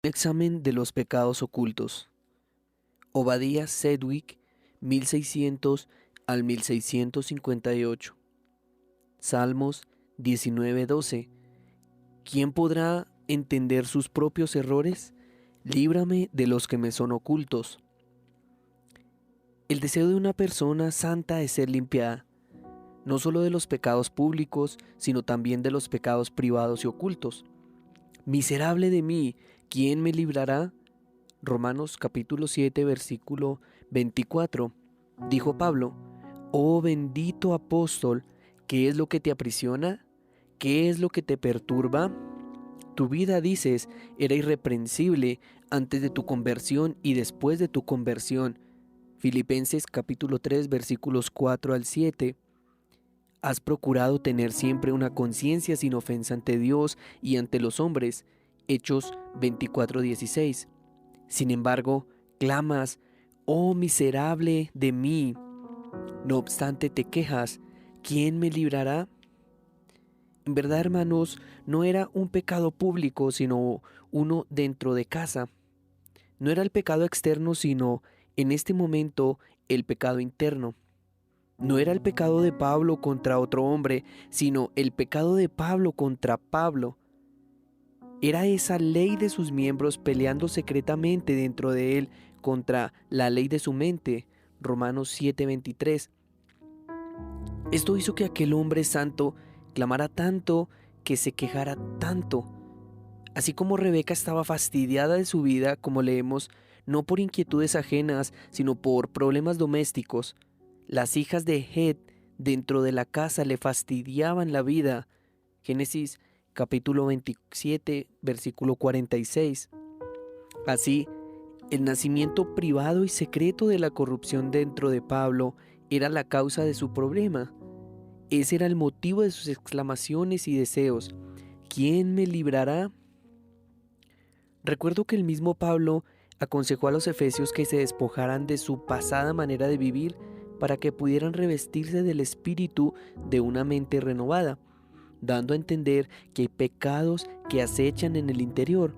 Examen de los pecados ocultos. Obadías Sedgwick, 1600 al 1658. Salmos 19:12. ¿Quién podrá entender sus propios errores? Líbrame de los que me son ocultos. El deseo de una persona santa es ser limpiada, no solo de los pecados públicos, sino también de los pecados privados y ocultos. Miserable de mí, ¿quién me librará? Romanos capítulo 7, versículo 24. Dijo Pablo: oh bendito apóstol, ¿qué es lo que te aprisiona? ¿Qué es lo que te perturba? Tu vida, dices, era irreprensible antes de tu conversión y después de tu conversión. Filipenses capítulo 3, versículos 4 al 7. Has procurado tener siempre una conciencia sin ofensa ante Dios y ante los hombres. Hechos 24:16. Sin embargo, clamas: oh miserable de mí. No obstante te quejas: ¿quién me librará? En verdad, hermanos, no era un pecado público, sino uno dentro de casa. No era el pecado externo, sino en este momento el pecado interno. No era el pecado de Pablo contra otro hombre, sino el pecado de Pablo contra Pablo. Era esa ley de sus miembros peleando secretamente dentro de él contra la ley de su mente. Romanos 7:23. Esto hizo que aquel hombre santo clamara tanto, que se quejara tanto. Así como Rebeca estaba fastidiada de su vida, como leemos, no por inquietudes ajenas, sino por problemas domésticos. Las hijas de Het dentro de la casa le fastidiaban la vida. Génesis capítulo 27, versículo 46. Así, el nacimiento privado y secreto de la corrupción dentro de Pablo era la causa de su problema. Ese era el motivo de sus exclamaciones y deseos. ¿Quién me librará? Recuerdo que el mismo Pablo aconsejó a los efesios que se despojaran de su pasada manera de vivir para que pudieran revestirse del espíritu de una mente renovada, dando a entender que hay pecados que acechan en el interior,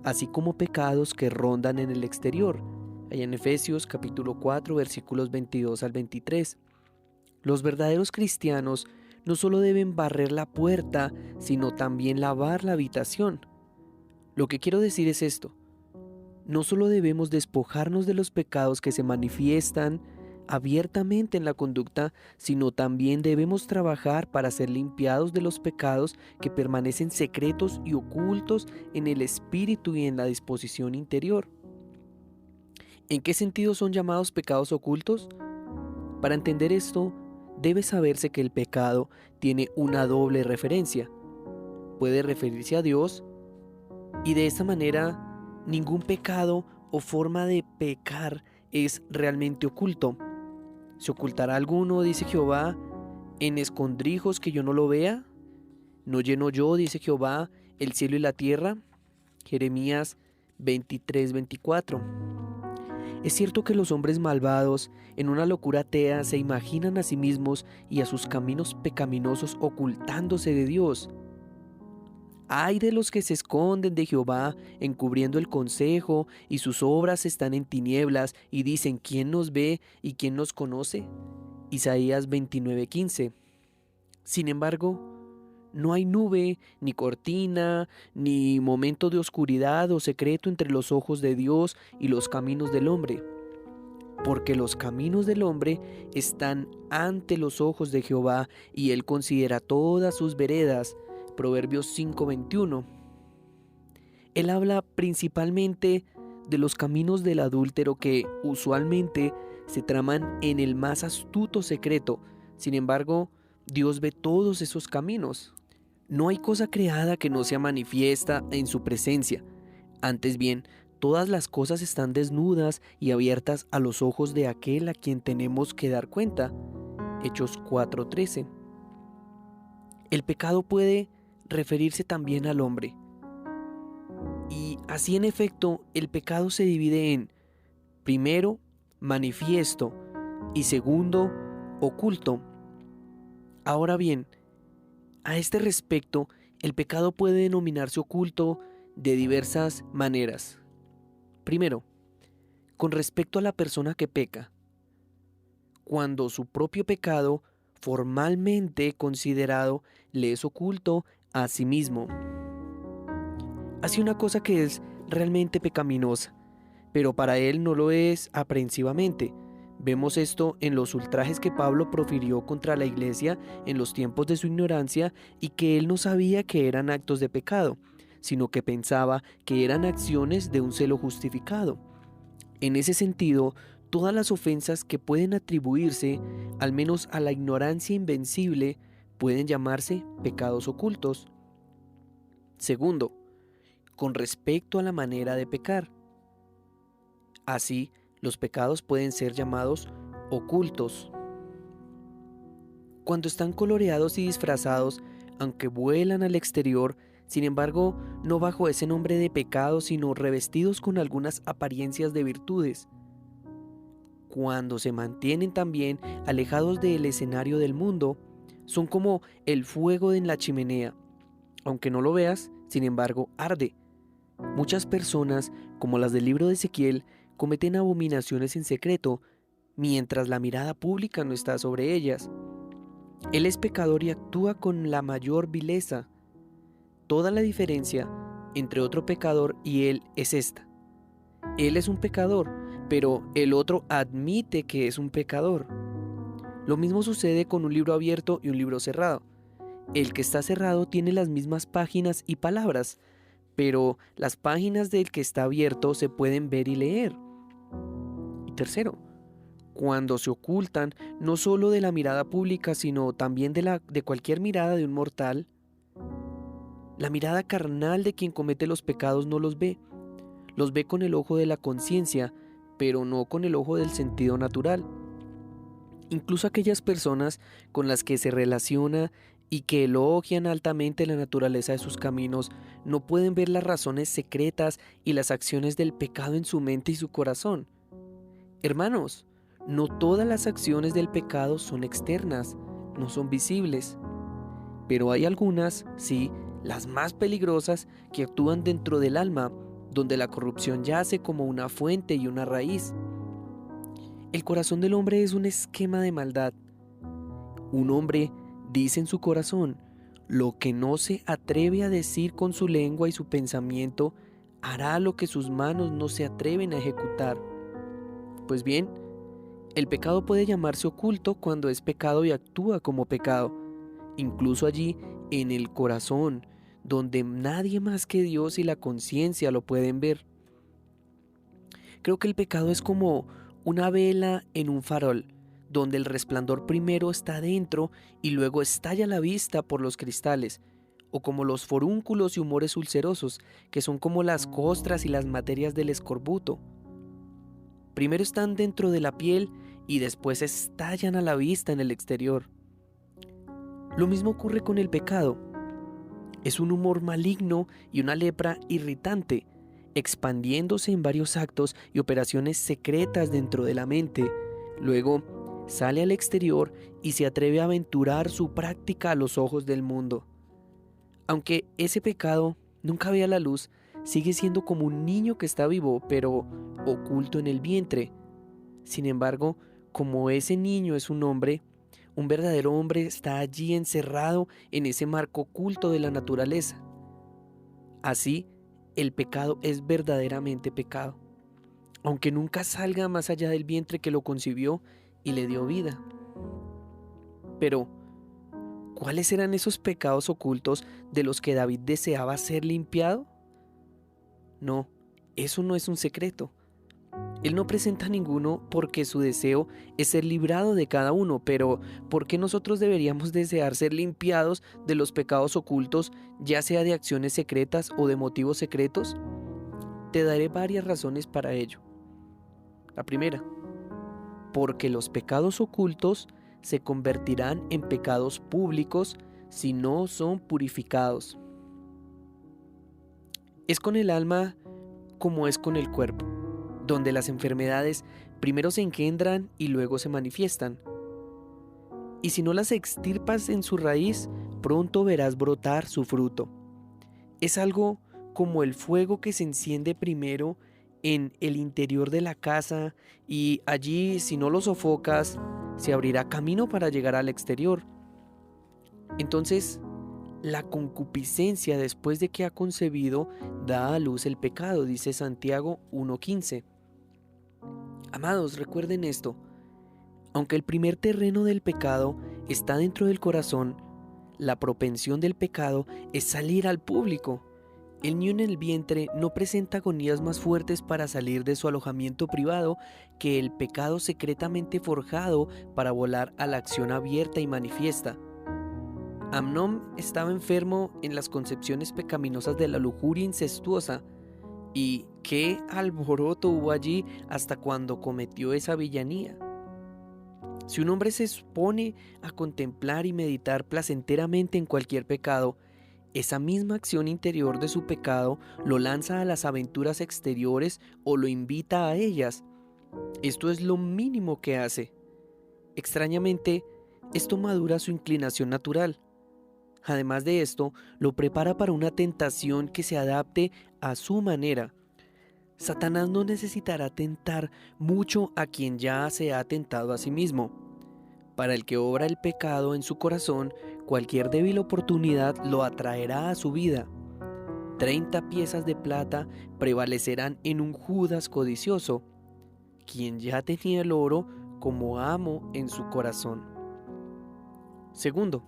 así como pecados que rondan en el exterior. Allá en Efesios capítulo 4, versículos 22 al 23. Los verdaderos cristianos no solo deben barrer la puerta, sino también lavar la habitación. Lo que quiero decir es esto: no solo debemos despojarnos de los pecados que se manifiestan abiertamente en la conducta, sino también debemos trabajar para ser limpiados de los pecados que permanecen secretos y ocultos en el espíritu y en la disposición interior. ¿En qué sentido son llamados pecados ocultos? Para entender esto, debe saberse que el pecado tiene una doble referencia. Puede referirse a Dios, y de esta manera ningún pecado o forma de pecar es realmente oculto. ¿Se ocultará alguno, dice Jehová, en escondrijos que yo no lo vea? ¿No lleno yo, dice Jehová, el cielo y la tierra? Jeremías 23:24. Es cierto que los hombres malvados, en una locura atea, se imaginan a sí mismos y a sus caminos pecaminosos ocultándose de Dios. Ay de los que se esconden de Jehová, encubriendo el consejo, y sus obras están en tinieblas, y dicen: ¿quién nos ve y quién nos conoce? Isaías 29:15. Sin embargo, no hay nube, ni cortina, ni momento de oscuridad o secreto entre los ojos de Dios y los caminos del hombre, porque los caminos del hombre están ante los ojos de Jehová, y él considera todas sus veredas. Proverbios 5:21. Él habla principalmente de los caminos del adúltero que usualmente se traman en el más astuto secreto. Sin embargo, Dios ve todos esos caminos. No hay cosa creada que no sea manifiesta en su presencia. Antes bien, todas las cosas están desnudas y abiertas a los ojos de aquel a quien tenemos que dar cuenta. Hechos 4:13. El pecado puede referirse también al hombre. Y así, en efecto, el pecado se divide en, primero, manifiesto, y segundo, oculto. Ahora bien, a este respecto, el pecado puede denominarse oculto de diversas maneras. Primero, con respecto a la persona que peca, cuando su propio pecado, formalmente considerado, le es oculto a sí mismo. Hace una cosa que es realmente pecaminosa, pero para él no lo es aprehensivamente. Vemos esto en los ultrajes que Pablo profirió contra la iglesia en los tiempos de su ignorancia y que él no sabía que eran actos de pecado, sino que pensaba que eran acciones de un celo justificado. En ese sentido, todas las ofensas que pueden atribuirse, al menos a la ignorancia invencible, pueden llamarse pecados ocultos. Segundo, con respecto a la manera de pecar. Así, los pecados pueden ser llamados ocultos. Cuando están coloreados y disfrazados, aunque vuelan al exterior, sin embargo, no bajo ese nombre de pecado, sino revestidos con algunas apariencias de virtudes. Cuando se mantienen también alejados del escenario del mundo, son como el fuego en la chimenea. Aunque no lo veas, sin embargo, arde. Muchas personas, como las del libro de Ezequiel, cometen abominaciones en secreto, mientras la mirada pública no está sobre ellas. Él es pecador y actúa con la mayor vileza. Toda la diferencia entre otro pecador y él es esta. Él es un pecador, pero el otro admite que es un pecador. Lo mismo sucede con un libro abierto y un libro cerrado. El que está cerrado tiene las mismas páginas y palabras, pero las páginas del que está abierto se pueden ver y leer. Y tercero, cuando se ocultan no solo de la mirada pública, sino también de cualquier mirada de un mortal, la mirada carnal de quien comete los pecados no los ve con el ojo de la conciencia, pero no con el ojo del sentido natural. Incluso aquellas personas con las que se relaciona y que elogian altamente la naturaleza de sus caminos, no pueden ver las razones secretas y las acciones del pecado en su mente y su corazón. Hermanos, no todas las acciones del pecado son externas, no son visibles, pero hay algunas, sí, las más peligrosas, que actúan dentro del alma, donde la corrupción yace como una fuente y una raíz. El corazón del hombre es un esquema de maldad. Un hombre dice en su corazón: lo que no se atreve a decir con su lengua y su pensamiento, hará lo que sus manos no se atreven a ejecutar. Pues bien, el pecado puede llamarse oculto cuando es pecado y actúa como pecado, incluso allí en el corazón, donde nadie más que Dios y la conciencia lo pueden ver. Creo que el pecado es como una vela en un farol, donde el resplandor primero está dentro y luego estalla a la vista por los cristales, o como los forúnculos y humores ulcerosos, que son como las costras y las materias del escorbuto. Primero están dentro de la piel y después estallan a la vista en el exterior. Lo mismo ocurre con el pecado. Es un humor maligno y una lepra irritante, expandiéndose en varios actos y operaciones secretas dentro de la mente. Luego sale al exterior y se atreve a aventurar su práctica a los ojos del mundo. Aunque ese pecado nunca vea la luz, sigue siendo como un niño que está vivo, pero oculto en el vientre. Sin embargo, como ese niño es un hombre, un verdadero hombre está allí encerrado en ese marco oculto de la naturaleza. Así, el pecado es verdaderamente pecado, aunque nunca salga más allá del vientre que lo concibió y le dio vida. Pero, ¿cuáles eran esos pecados ocultos de los que David deseaba ser limpiado? No, eso no es un secreto. Él no presenta ninguno porque su deseo es ser librado de cada uno, pero ¿por qué nosotros deberíamos desear ser limpiados de los pecados ocultos, ya sea de acciones secretas o de motivos secretos? Te daré varias razones para ello. La primera, porque los pecados ocultos se convertirán en pecados públicos si no son purificados. Es con el alma como es con el cuerpo, donde las enfermedades primero se engendran y luego se manifiestan. Y si no las extirpas en su raíz, pronto verás brotar su fruto. Es algo como el fuego que se enciende primero en el interior de la casa y allí, si no lo sofocas, se abrirá camino para llegar al exterior. Entonces, la concupiscencia, después de que ha concebido, da a luz el pecado, dice Santiago 1:15. Amados, recuerden esto. Aunque el primer terreno del pecado está dentro del corazón, la propensión del pecado es salir al público. El niño en el vientre no presenta agonías más fuertes para salir de su alojamiento privado que el pecado secretamente forjado para volar a la acción abierta y manifiesta. Amnón estaba enfermo en las concepciones pecaminosas de la lujuria incestuosa. ¿Y qué alboroto hubo allí hasta cuando cometió esa villanía? Si un hombre se expone a contemplar y meditar placenteramente en cualquier pecado, esa misma acción interior de su pecado lo lanza a las aventuras exteriores o lo invita a ellas. Esto es lo mínimo que hace. Extrañamente, esto madura su inclinación natural. Además de esto, lo prepara para una tentación que se adapte a su manera. Satanás no necesitará tentar mucho a quien ya se ha tentado a sí mismo. Para el que obra el pecado en su corazón, cualquier débil oportunidad lo atraerá a su vida. 30 piezas de plata prevalecerán en un Judas codicioso, quien ya tenía el oro como amo en su corazón. Segundo,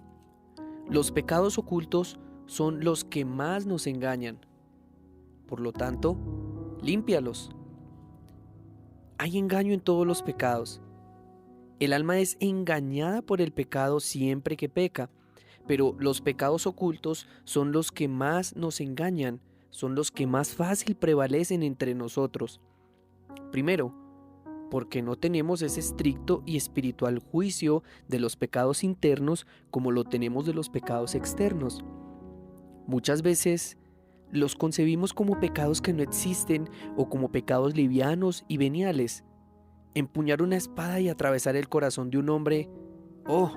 los pecados ocultos son los que más nos engañan. Por lo tanto, límpialos. Hay engaño en todos los pecados. El alma es engañada por el pecado siempre que peca, pero los pecados ocultos son los que más nos engañan, son los que más fácil prevalecen entre nosotros. Primero, porque no tenemos ese estricto y espiritual juicio de los pecados internos como lo tenemos de los pecados externos. Muchas veces los concebimos como pecados que no existen o como pecados livianos y veniales. Empuñar una espada y atravesar el corazón de un hombre, ¡oh!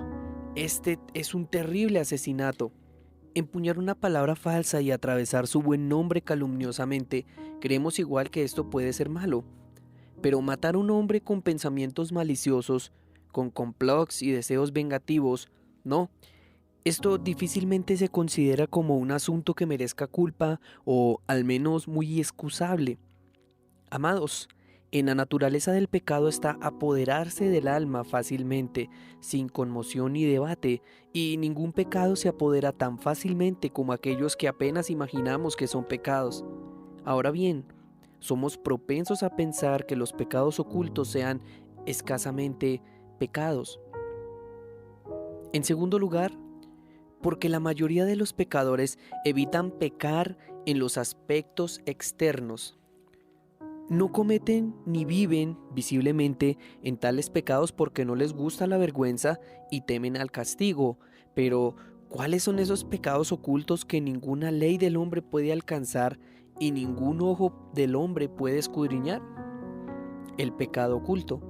Este es un terrible asesinato. Empuñar una palabra falsa y atravesar su buen nombre calumniosamente, creemos igual que esto puede ser malo. Pero matar a un hombre con pensamientos maliciosos, con complots y deseos vengativos, no. Esto difícilmente se considera como un asunto que merezca culpa o al menos muy excusable. Amados, en la naturaleza del pecado está apoderarse del alma fácilmente, sin conmoción ni debate, y ningún pecado se apodera tan fácilmente como aquellos que apenas imaginamos que son pecados. Ahora bien, somos propensos a pensar que los pecados ocultos sean escasamente pecados. En segundo lugar, porque la mayoría de los pecadores evitan pecar en los aspectos externos. No cometen ni viven visiblemente en tales pecados porque no les gusta la vergüenza y temen al castigo. Pero, ¿cuáles son esos pecados ocultos que ninguna ley del hombre puede alcanzar y ningún ojo del hombre puede escudriñar? El pecado oculto,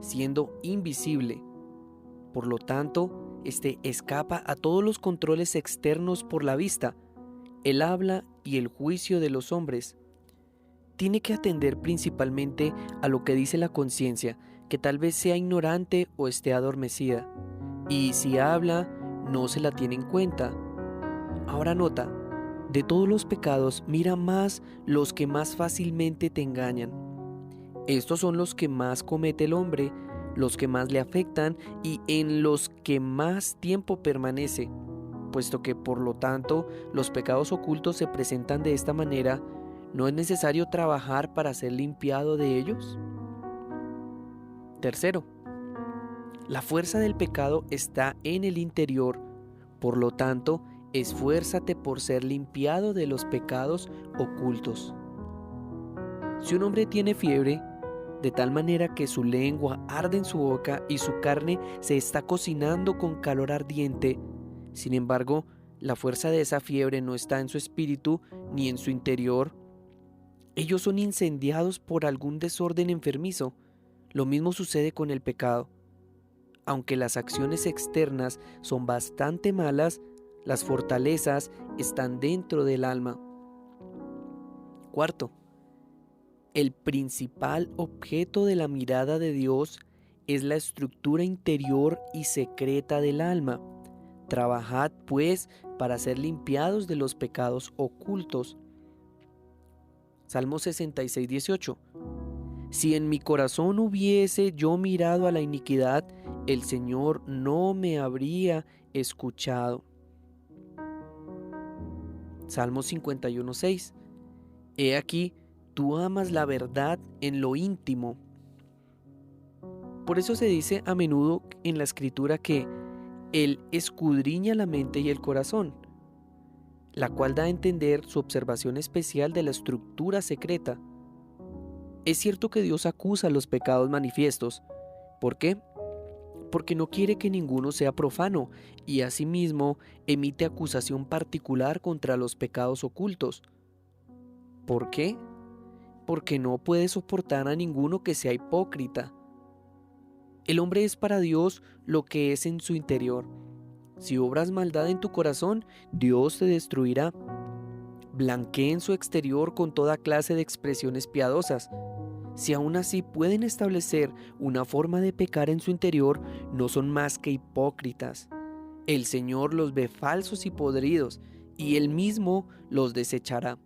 siendo invisible. Por lo tanto, este escapa a todos los controles externos por la vista, el habla y el juicio de los hombres. Tiene que atender principalmente a lo que dice la conciencia, que tal vez sea ignorante o esté adormecida. Y si habla, no se la tiene en cuenta. Ahora nota, de todos los pecados, mira más los que más fácilmente te engañan. Estos son los que más comete el hombre, los que más le afectan y en los que más tiempo permanece, puesto que por lo tanto los pecados ocultos se presentan de esta manera. ¿No es necesario trabajar para ser limpiado de ellos? Tercero, la fuerza del pecado está en el interior, por lo tanto, esfuérzate por ser limpiado de los pecados ocultos. Si un hombre tiene fiebre, de tal manera que su lengua arde en su boca y su carne se está cocinando con calor ardiente, sin embargo, la fuerza de esa fiebre no está en su espíritu ni en su interior. Ellos son incendiados por algún desorden enfermizo. Lo mismo sucede con el pecado. Aunque las acciones externas son bastante malas, las fortalezas están dentro del alma. Cuarto, el principal objeto de la mirada de Dios es la estructura interior y secreta del alma. Trabajad, pues, para ser limpiados de los pecados ocultos. Salmo 66, 18. Si en mi corazón hubiese yo mirado a la iniquidad, el Señor no me habría escuchado. Salmo 51, 6. He aquí, tú amas la verdad en lo íntimo. Por eso se dice a menudo en la Escritura que Él escudriña la mente y el corazón, la cual da a entender su observación especial de la estructura secreta. Es cierto que Dios acusa los pecados manifiestos. ¿Por qué? Porque no quiere que ninguno sea profano y asimismo emite acusación particular contra los pecados ocultos. ¿Por qué? Porque no puede soportar a ninguno que sea hipócrita. El hombre es para Dios lo que es en su interior. Si obras maldad en tu corazón, Dios te destruirá. Blanqueen su exterior con toda clase de expresiones piadosas. Si aún así pueden establecer una forma de pecar en su interior, no son más que hipócritas. El Señor los ve falsos y podridos, y Él mismo los desechará.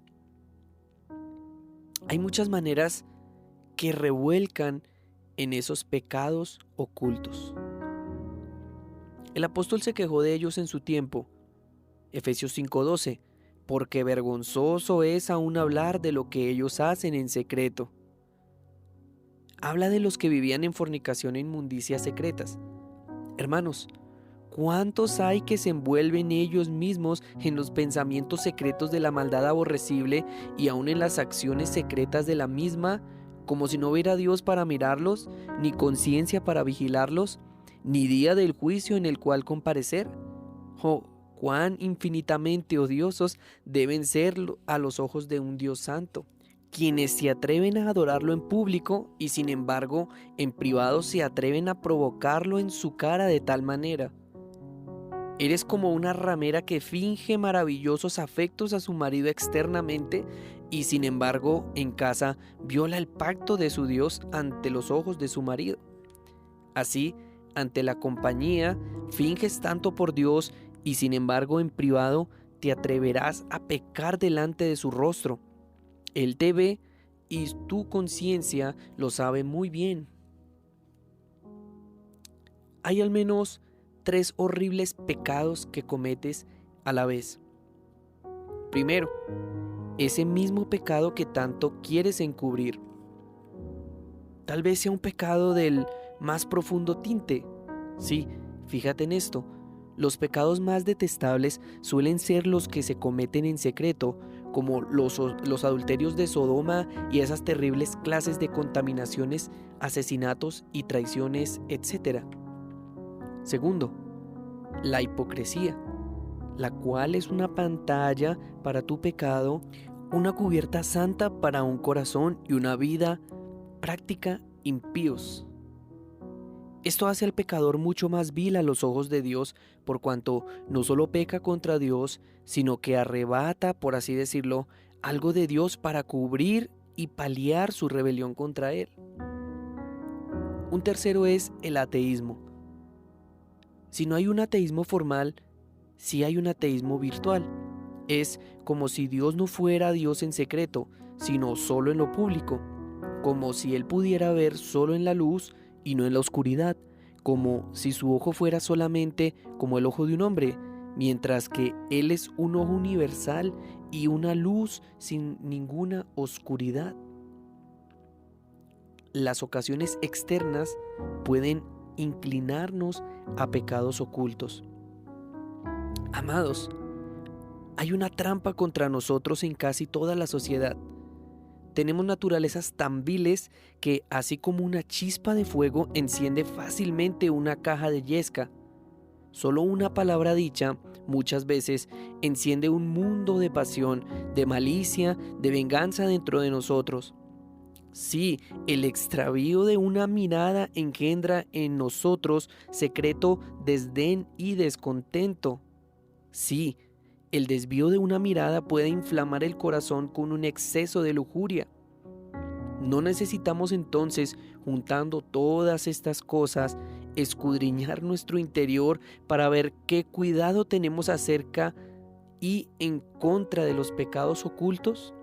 Hay muchas maneras que revuelcan en esos pecados ocultos. El apóstol se quejó de ellos en su tiempo. Efesios 5:12, porque vergonzoso es aún hablar de lo que ellos hacen en secreto. Habla de los que vivían en fornicación e inmundicias secretas. Hermanos, ¿cuántos hay que se envuelven ellos mismos en los pensamientos secretos de la maldad aborrecible y aún en las acciones secretas de la misma, como si no hubiera Dios para mirarlos, ni conciencia para vigilarlos, ni día del juicio en el cual comparecer? Oh, cuán infinitamente odiosos deben ser a los ojos de un Dios santo, quienes se atreven a adorarlo en público y sin embargo en privado se atreven a provocarlo en su cara de tal manera. Eres como una ramera que finge maravillosos afectos a su marido externamente y sin embargo en casa viola el pacto de su Dios ante los ojos de su marido. Así, ante la compañía, finges tanto por Dios y sin embargo en privado te atreverás a pecar delante de su rostro. Él te ve y tu conciencia lo sabe muy bien. Hay al menos 3 horribles pecados que cometes a la vez. Primero, ese mismo pecado que tanto quieres encubrir. Tal vez sea un pecado del más profundo tinte. Sí, fíjate en esto. Los pecados más detestables suelen ser los que se cometen en secreto, como los adulterios de Sodoma y esas terribles clases de contaminaciones, asesinatos y traiciones, etc. Segundo, la hipocresía, la cual es una pantalla para tu pecado, una cubierta santa para un corazón y una vida práctica impíos. Esto hace al pecador mucho más vil a los ojos de Dios, por cuanto no solo peca contra Dios, sino que arrebata, por así decirlo, algo de Dios para cubrir y paliar su rebelión contra Él. Un tercero es el ateísmo. Si no hay un ateísmo formal, sí hay un ateísmo virtual. Es como si Dios no fuera Dios en secreto, sino solo en lo público, como si Él pudiera ver solo en la luz y no en la oscuridad, como si su ojo fuera solamente como el ojo de un hombre, mientras que Él es un ojo universal y una luz sin ninguna oscuridad. Las ocasiones externas pueden inclinarnos a pecados ocultos. Amados, hay una trampa contra nosotros en casi toda la sociedad. Tenemos naturalezas tan viles que, así como una chispa de fuego enciende fácilmente una caja de yesca, solo una palabra dicha muchas veces enciende un mundo de pasión, de malicia, de venganza dentro de nosotros. Sí, el extravío de una mirada engendra en nosotros secreto desdén y descontento. Sí, El desvío de una mirada puede inflamar el corazón con un exceso de lujuria. No necesitamos entonces, juntando todas estas cosas, escudriñar nuestro interior para ver qué cuidado tenemos acerca y en contra de los pecados ocultos.